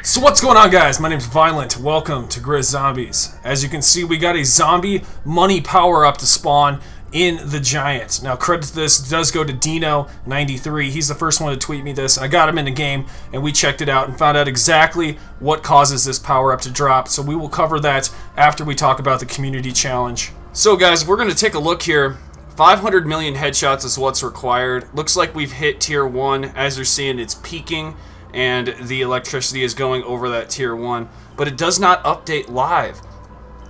So what's going on, guys? My name's Violent. Welcome to GRIZZ Zombies. As you can see, we got a zombie money power-up to spawn in the Giant. Now, credit to this does go to Dino93. He's the first one to tweet me this. I got him in the game, and we checked it out and found out exactly what causes this power-up to drop. So we will cover that after we talk about the community challenge. So guys, we're going to take a look here. 500 million headshots is what's required. Looks like we've hit tier 1. As you're seeing, it's peaking and the electricity is going over that tier 1, but it does not update live.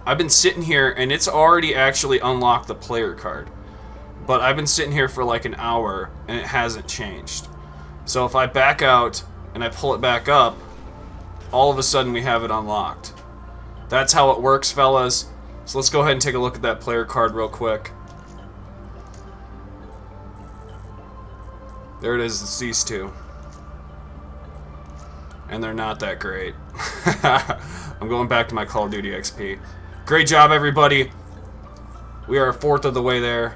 I've been sitting here and it's already actually unlocked the player card, but I've been sitting here for like an hour and it hasn't changed. So if I back out and I pull it back up, all of a sudden we have it unlocked. That's how it works, fellas. So let's go ahead and take a look at that player card real quick. There it is, it's these two. And they're not that great. I'm going back to my Call of Duty XP. Great job, everybody. We are a fourth of the way there.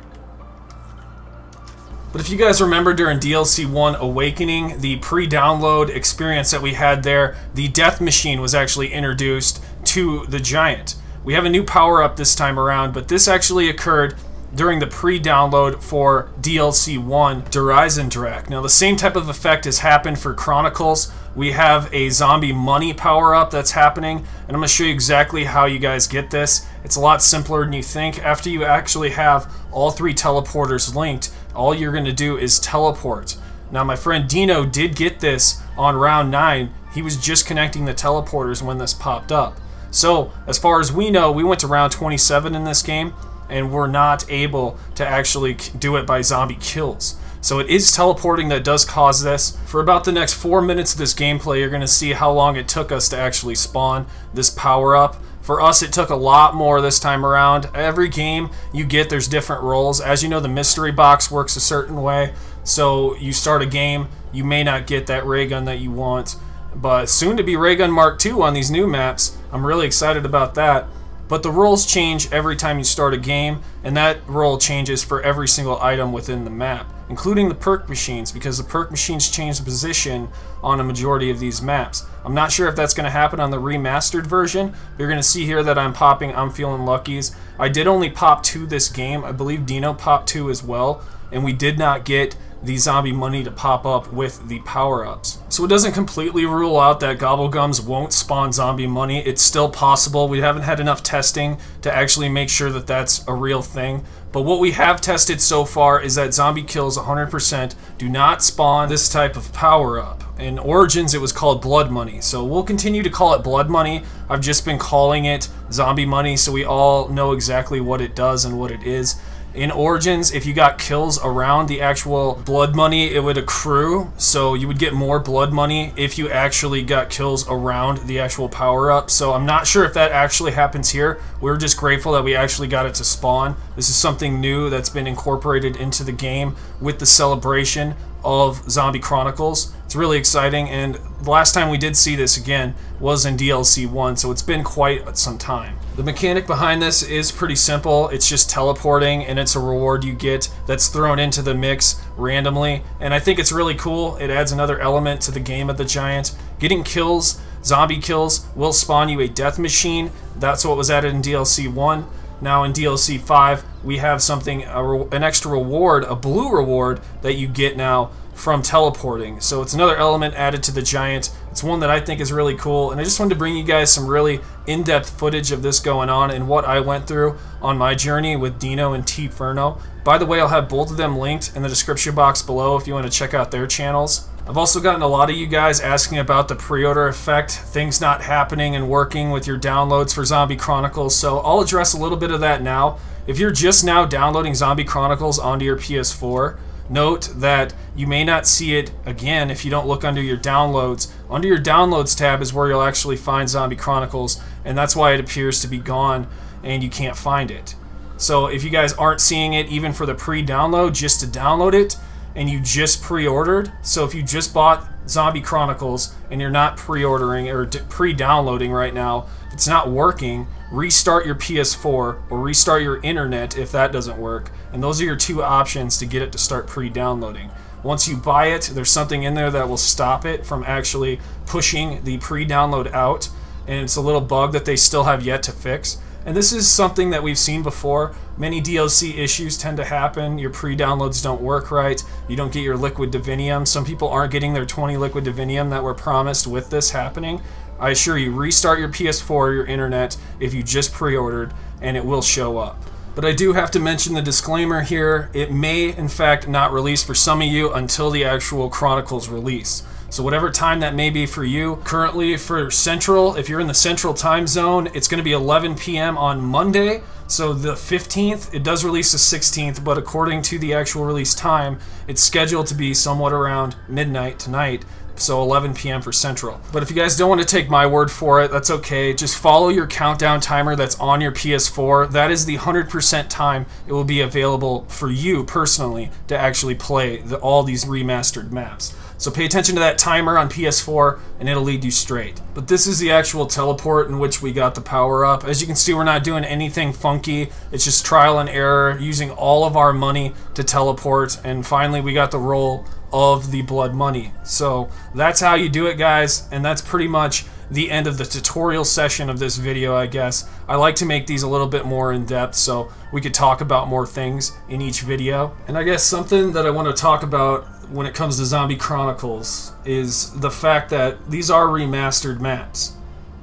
But if you guys remember during DLC 1 Awakening, the pre-download experience that we had there, the Death Machine was actually introduced to the Giant. We have a new power-up this time around, but this actually occurred during the pre-download for DLC 1 Horizon Drac. Now the same type of effect has happened for Chronicles. We have a zombie money power-up that's happening, and I'm going to show you exactly how you guys get this. It's a lot simpler than you think. After you actually have all 3 teleporters linked, all you're going to do is teleport. Now my friend Dino did get this on round 9. He was just connecting the teleporters when this popped up. So as far as we know, we went to round 27 in this game, and we're not able to actually do it by zombie kills. So it is teleporting that does cause this. For about the next 4 minutes of this gameplay, you're going to see how long it took us to actually spawn this power-up. For us, it took a lot more this time around. Every game you get, there's different roles. As you know, the mystery box works a certain way. So you start a game, you may not get that ray gun that you want. But soon to be Ray Gun Mark II on these new maps. I'm really excited about that. But the roles change every time you start a game, and that role changes for every single item within the map, including the perk machines, because the perk machines change the position on a majority of these maps. I'm not sure if that's going to happen on the remastered version. You're going to see here that I'm popping I'm Feeling Luckies. I did only pop 2 this game. I believe Dino popped 2 as well, and we did not get the zombie money to pop up with the power-ups. So it doesn't completely rule out that Gobblegums won't spawn zombie money. It's still possible. We haven't had enough testing to actually make sure that that's a real thing. But what we have tested so far is that zombie kills 100% do not spawn this type of power-up. In Origins, it was called Blood Money. So we'll continue to call it Blood Money. I've just been calling it Zombie Money so we all know exactly what it does and what it is. In Origins, if you got kills around the actual blood money, it would accrue, so you would get more blood money if you actually got kills around the actual power-up. So I'm not sure if that actually happens here. We're just grateful that we actually got it to spawn. This is something new that's been incorporated into the game with the celebration of Zombie Chronicles. It's really exciting, and the last time we did see this again was in DLC 1, so it's been quite some time. The mechanic behind this is pretty simple. It's just teleporting, and it's a reward you get that's thrown into the mix randomly, and I think it's really cool. It adds another element to the game of the Giant. Getting kills, zombie kills, will spawn you a death machine. That's what was added in DLC 1. Now in DLC 5, we have something, an extra reward, a blue reward that you get now from teleporting. So it's another element added to the Giant. It's one that I think is really cool, and I just wanted to bring you guys some really in-depth footage of this going on and what I went through on my journey with Dino and T-Ferno. By the way, I'll have both of them linked in the description box below if you want to check out their channels. I've also gotten a lot of you guys asking about the pre-order effect, things not happening and working with your downloads for Zombie Chronicles, so I'll address a little bit of that now. If you're just now downloading Zombie Chronicles onto your PS4, note that you may not see it again if you don't look under your downloads. Under your downloads tab is where you'll actually find Zombie Chronicles, and that's why it appears to be gone and you can't find it. So if you guys aren't seeing it even for the pre-download, just to download it, and you just pre-ordered, so if you just bought Zombie Chronicles and you're not pre-ordering or pre-downloading right now, if it's not working, restart your PS4 or restart your internet if that doesn't work, and those are your 2 options to get it to start pre-downloading. Once you buy it, there's something in there that will stop it from actually pushing the pre-download out, and it's a little bug that they still have yet to fix. And this is something that we've seen before. Many DLC issues tend to happen. Your pre-downloads don't work right. You don't get your liquid divinium. Some people aren't getting their 20 liquid divinium that were promised with this happening. I assure you, restart your PS4 or your internet if you just pre-ordered, and it will show up. But I do have to mention the disclaimer here. It may, in fact, not release for some of you until the actual Chronicles release. So whatever time that may be for you. Currently for Central, if you're in the Central time zone, it's going to be 11 p.m. on Monday. So the 15th, it does release the 16th, but according to the actual release time, it's scheduled to be somewhat around midnight tonight. So 11 p.m. for Central. But if you guys don't want to take my word for it, that's okay. Just follow your countdown timer that's on your PS4. That is the 100% time it will be available for you personally to actually play all these remastered maps. So pay attention to that timer on PS4 and it'll lead you straight. But this is the actual teleport in which we got the power up. As you can see, we're not doing anything funky. It's just trial and error, using all of our money to teleport, and finally we got the roll of the blood money. So that's how you do it, guys, and that's pretty much the end of the tutorial session of this video, I guess. I like to make these a little bit more in depth so we could talk about more things in each video. And I guess something that I want to talk about when it comes to Zombie Chronicles is the fact that these are remastered maps.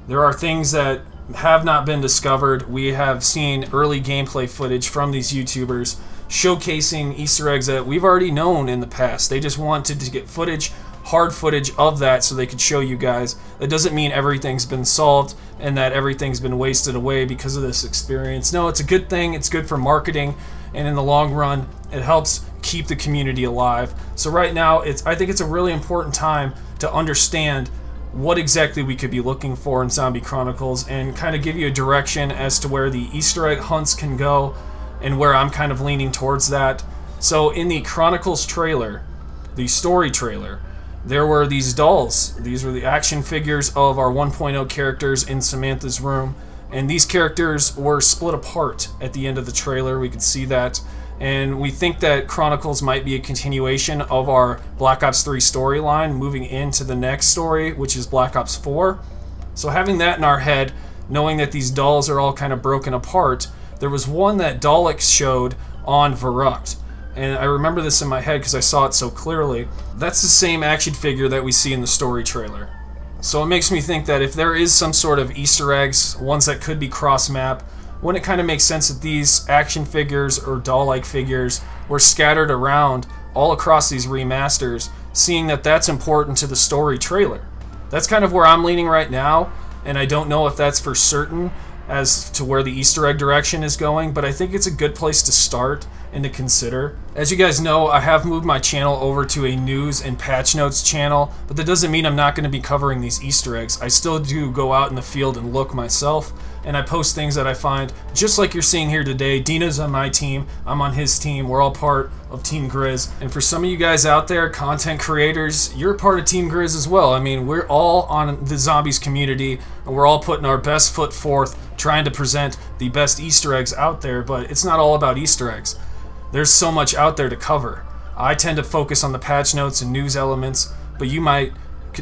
There are things that have not been discovered. We have seen early gameplay footage from these YouTubers showcasing Easter eggs that we've already known in the past. They just wanted to get footage, hard footage of that so they could show you guys. That doesn't mean everything's been solved and that everything's been wasted away because of this experience. No, it's a good thing. It's good for marketing, and in the long run, it helps keep the community alive. So right now, I think it's a really important time to understand what exactly we could be looking for in Zombie Chronicles and kind of give you a direction as to where the Easter egg hunts can go and where I'm kind of leaning towards that. So in the Chronicles trailer, the story trailer, there were these dolls. These were the action figures of our 1.0 characters in Samantha's room, and these characters were split apart at the end of the trailer. We could see that, and we think that Chronicles might be a continuation of our Black Ops 3 storyline moving into the next story, which is Black Ops 4. So having that in our head, knowing that these dolls are all kind of broken apart, there was one that Daleks showed on Verrucht, and I remember this in my head because I saw it so clearly. That's the same action figure that we see in the story trailer. So it makes me think that if there is some sort of Easter eggs, ones that could be cross-map, wouldn't it kind of make sense that these action figures or doll-like figures were scattered around all across these remasters, seeing that that's important to the story trailer? That's kind of where I'm leaning right now, and I don't know if that's for certain as to where the Easter egg direction is going, but I think it's a good place to start and to consider. As you guys know, I have moved my channel over to a news and patch notes channel, but that doesn't mean I'm not going to be covering these Easter eggs. I still do go out in the field and look myself, and I post things that I find, just like you're seeing here today. Dina's on my team, I'm on his team, we're all part of Team GRIZZ. And for some of you guys out there, content creators, you're part of Team GRIZZ as well. I mean, we're all on the zombies community, and we're all putting our best foot forth, trying to present the best Easter eggs out there, but it's not all about Easter eggs. There's so much out there to cover. I tend to focus on the patch notes and news elements, but you might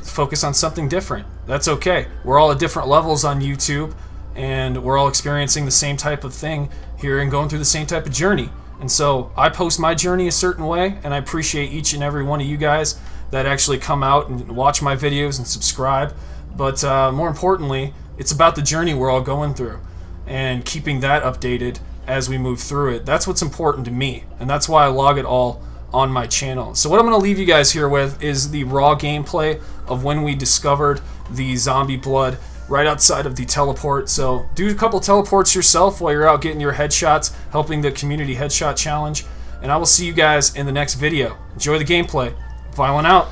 focus on something different. That's okay. We're all at different levels on YouTube, and we're all experiencing the same type of thing here and going through the same type of journey. And so I post my journey a certain way, and I appreciate each and every one of you guys that actually come out and watch my videos and subscribe. But more importantly, it's about the journey we're all going through and keeping that updated as we move through it. That's what's important to me, and that's why I log it all on my channel. So what I'm going to leave you guys here with is the raw gameplay of when we discovered the zombie blood right outside of the teleport. So do a couple teleports yourself while you're out getting your headshots, helping the community headshot challenge, and I will see you guys in the next video. Enjoy the gameplay. Viollent out.